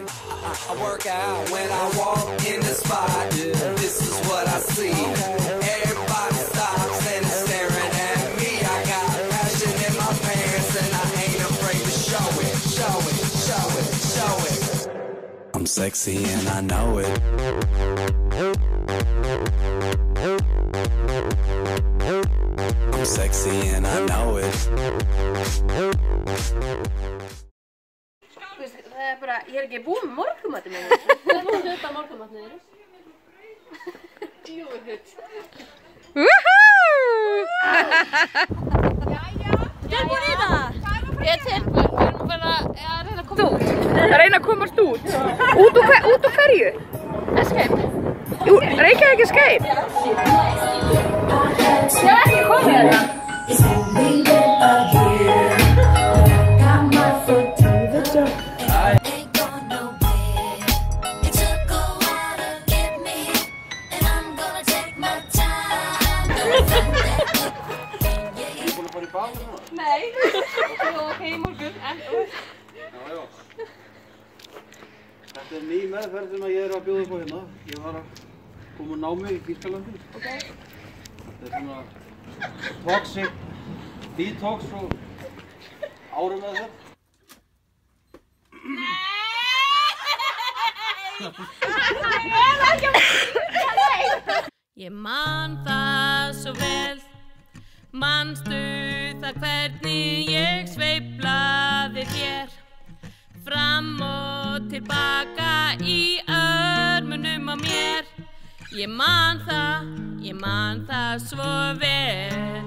I work out when I walk in the spot. This is what I see. Everybody stops and is staring at me. I got passion in my pants and I ain't afraid to show it, show it, show it, show it. I'm sexy and I know it. I'm sexy and I know it. Það bara, ég ekki búin með morgumatið minni. Það er búin þetta morgumatið þér. Djúvitt. Woohoo! Tilbúin í það? Ég er tilbúin, við erum bara að reyna að koma út. Að reyna að komast út? Út úr hverju? Escape. Reykjavík Escape? Ég hef ekki komið þetta. Nei, ok, í morgun, en Já. Þetta ný meðferð sem ég að bjóða upp á hérna. Ég var að koma námi í Þýskalandi. Ok. Þetta svona toxic detox og árumeðferð. Ég man það svo vel. Manstu það hvernig ég sveiflaði þér fram og tilbaka í örmunum á mér. Ég man það svo vel.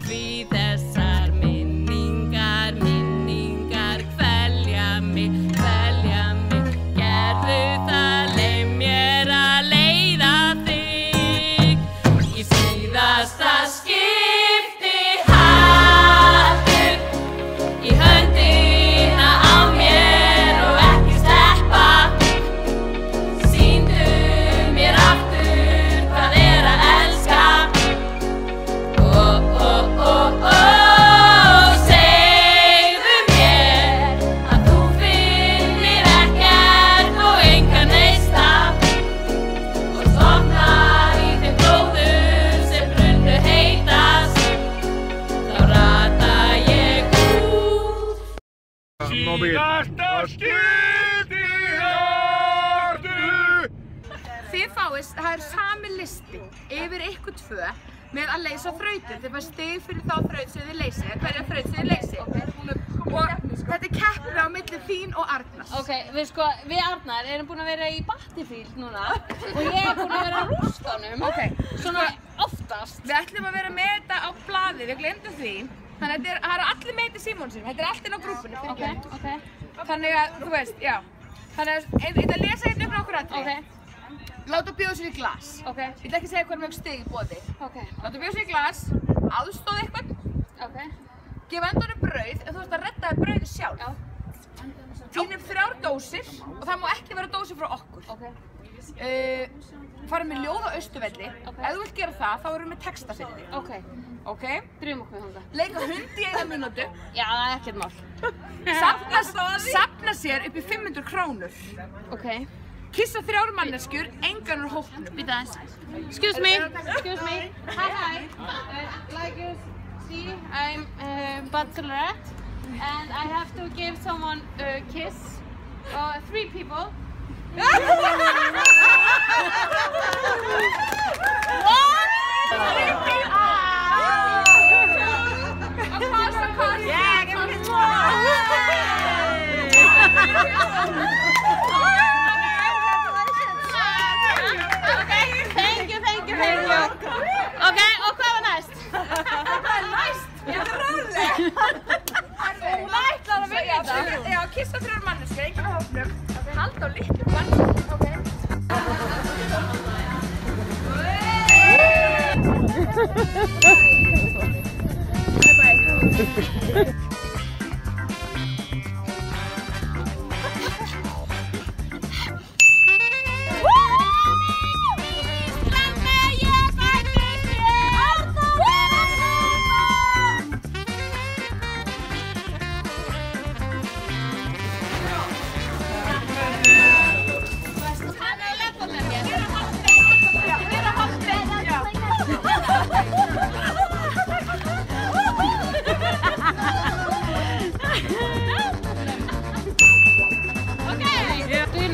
Því þessar minningar kvelja mig, gerðu það, leið mér að leiða þig. Í síðasta skipti haltu í höndina á mér og ekki sleppa. Sýndu mér aftur hvað er að elska. Segðu mér að þú finnir ekkert og engan neista og sofnar í þeim blóðum sem brunnu heitast. Þá rata ég út. Síðasta skipti haltu. Þið fáist, það er sami listi yfir ykkur tvö með að leysa þrautir. Þið fæst stig fyrir þá þraut sem þið leysið, hverja þraut sem þið leysið. Og þetta er keppni á milli þín og Arnars. Ok, við Arnar erum búin að vera í Battlefield núna og ég er búin að vera að rústa honum. Ok, svona oftast. Við ætlum að vera með þetta á blaði, við glemdum því. Þannig að það eru allir með þetta Símonsson, þetta er allt inn á grúpunni. Ok. Þannig að, þú veist, já. Þannig að ég ætla að lesa hérna upp nokkur atriði. Ok. Láta bjóða sér í glas. Ok. Ég ætla ekki að segja hvað mjög stig í boði. Ok. Láta bjóða sér í glas, aðstoða eitthvað, Ok. gefa endanum brauð, en þú ert að redda þér brauðið sjálf. Já. Tínum 3 dósir og það má ekki vera dósir frá okkur. Ok. Fara með ljóð á Austurvelli. Ok. Ef þú vilt gera það, þá erum við með texta fyrir þig. Ok. Ok? Drýjum okkur þangað. Leika hund í 1 mínútu. Já, það er ekkert mál. Safna sér upp í 500 krónur. Ok. Kissa 3 manneskjur, engan úr hópnum. Býta aðeins. Excuse me. Hi. Like you see, I'm bachelorette and I have to give someone a kiss. 3 people. What? Of course. Yeah, give me Thank you. Ok, og hvað var næst? Hvað er næst? Ég er róleg. Hún ætlar að vinna þetta. Já, kissa 3 manneskjur, engan úr hópnum. Halda á litlum manneskjum. Ok. Bye.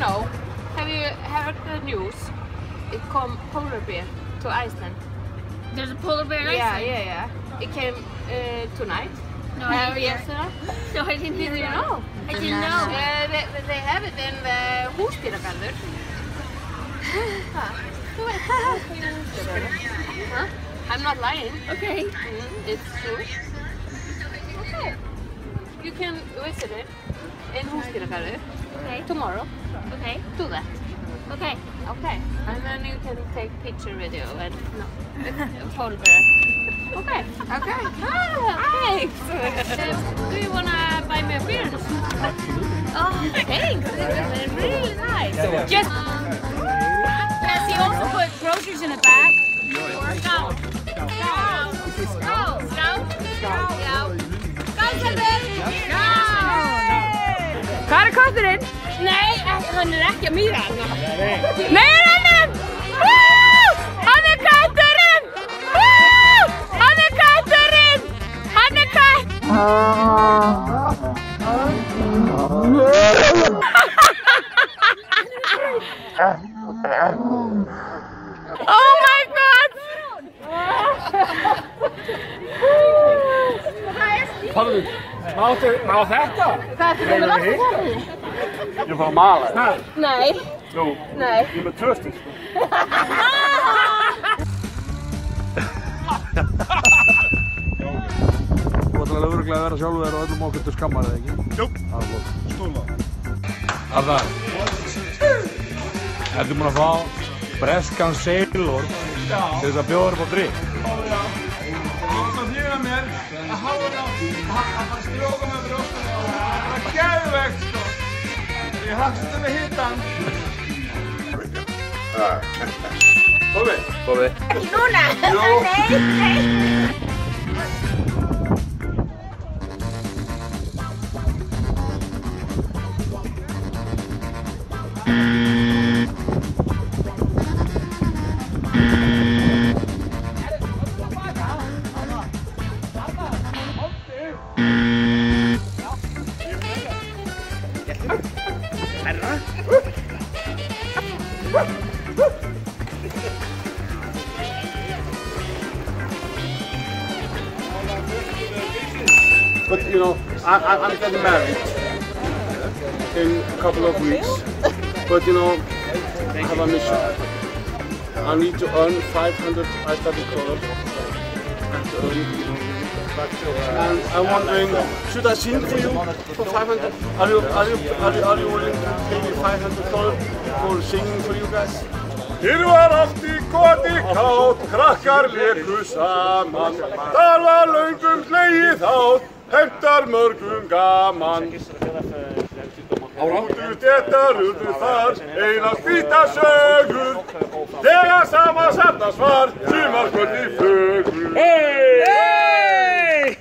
know, have you heard the news? It come polar bear to Iceland. There's a polar bear in Yeah, Iceland? yeah. It came tonight. No, I didn't. Yesterday. No, I didn't Did you know? I didn't know. They have it in the Húsdýragarður. Huh? I'm not lying. Okay. It's true. Okay. You can visit it in Húsdýragarður Okay. tomorrow. Okay. Do that. Okay. Okay. And then you can take picture video and polar bear. Okay. Okay. Thanks. Do you wanna buy me a beer? Oh, thanks. It's really nice. Just Does he also put groceries in a bag? Go. Hvað kötturinn? Nei, hann ekki að mýra hann. Nei, hann! Woo! Hann kötturinn! Woo! Hann kötturinn! Hann kött! Oh my god! Farðu, má þetta? Hvað ertu komið langt í það? Ég er bara að mala þér. Nei. Jú, Nei. ég er með töstur. Þú ætlar örugglega að vera sjálfur þér og öllum okkur til skammar, eða ekki? Jú, Það er flott. stúrlega. Arnar, ertu búinn að fá breskan Sailor til þess að bjóða þér upp á drykk? Það þýðir mér að hafa það að stróka með brjóstunni og það er geðvegt sko. Ég hafði þetta með hittan. Fóði? Fóði. Ekki núna! Jú. Nei. But you know, I'm getting married in a couple of weeks. But you know, I have a mission. I need to earn 500 Icelandic kronur. And I'm wondering, should I sing for you for 500? Are you willing to pay me 500 kronur for singing for you guys? Hér var allt í goti kátt, krakkar leku saman. Þar var löngum hlegið þátt, hentar mörgum gaman. Áttu þetta urðu þar, einar hvíta sögur. Þegar saman safnast var, sumarkvöldi fögur. Hey!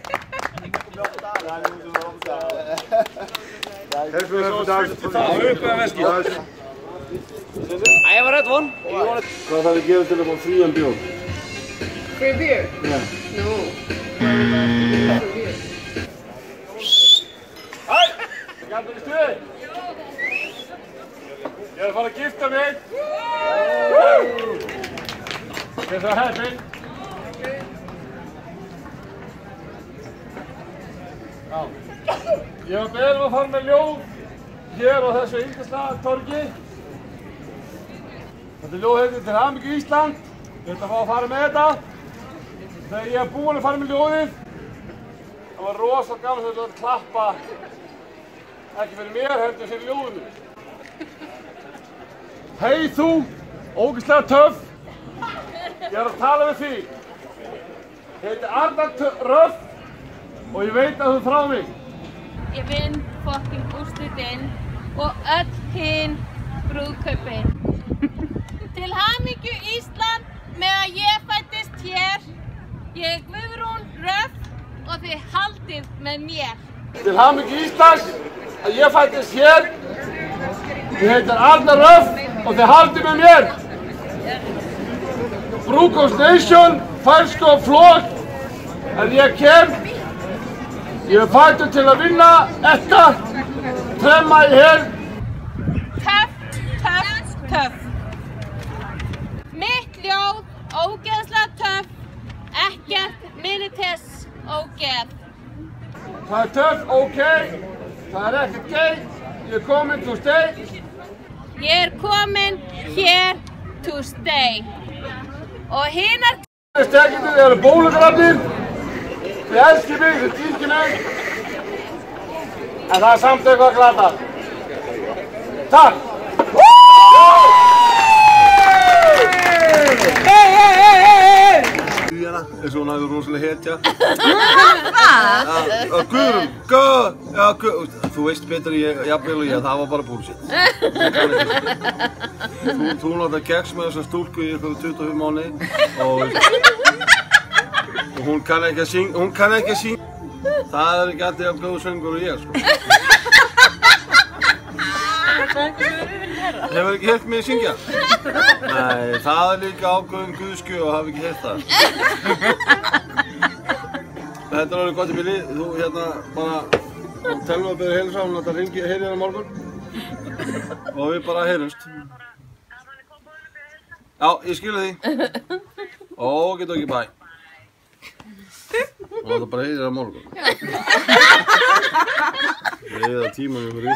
I have a red one. Hvað þarf að gera til að fá frían bjór? Free beer? Yeah. No. Hæ! Gæmdur í stuði? Ég er að fara að gifta mig. Ég er svo heppinn. Ég var beðinn að fara með ljóð hér á þessu yndislega torgi. Þetta ljóð heitir Til hamingju Ísland. Ég ætla að fá að fara með þetta. Þegar ég er búinn að fara með ljóðið, það var rosa gaman að klappa, ekki fyrir mér, heldur fyrir ljóðinu. Hei þú, ógeðslega töff, ég er að tala við þig. Ég heiti Arnar Röff og ég veit að þú þrá mig. Ég vinn fucking úrslitinn og öll hinn brúðkaupin. Til hamingju Ísland með að ég fæddist hér. Ég er Guðrún Röff og þið haldið með mér. Til hamingju Ísland að ég fæddist hér. Ég heitir Arnar Röff og þið haldið með mér. Brúðkaups Nation, fælsku og flott. En ég kem. Ég er fæddur til að vinna þetta. Tremma í hér. Töff töff. Mitt ljóð, ógeðslega töff, ekkert minites ógeð. Það er töff, ok. Það er ekkert gay. Ég er komin to stay. Ég er komin hér to stay. Og hinar Stekkindir eru bólugrafnir. Þið elskir mig, þið dýrkir mig. En það er samt eitthvað glata. Takk! Guðjana, eins og hún hafði rosalega hetja. Hvað? Guðrún, já, þú veist betur jafnvel og ég, það var bara bullshit. Þú náttúrulega gegst með þessa stúlku í ykkur 25 mánuði og hún kann ekki að syngja. Það er ekki alltaf jafn góður söngur og ég, sko. Hefur ekki heyrt mig syngja? Nei, það er líka ákveðin guðskjöf og hafa ekki heyrt það. Þetta er alveg gott í bili. Þú hérna bara telma að byrja heilsa, hún ætlar að heyri hérna morgun. Og við bara heyrumst. Já, ég skilu því. Okei, bæ. Hún ætlar bara að heyri hérna morgun. Ég eða tíman ykkur í.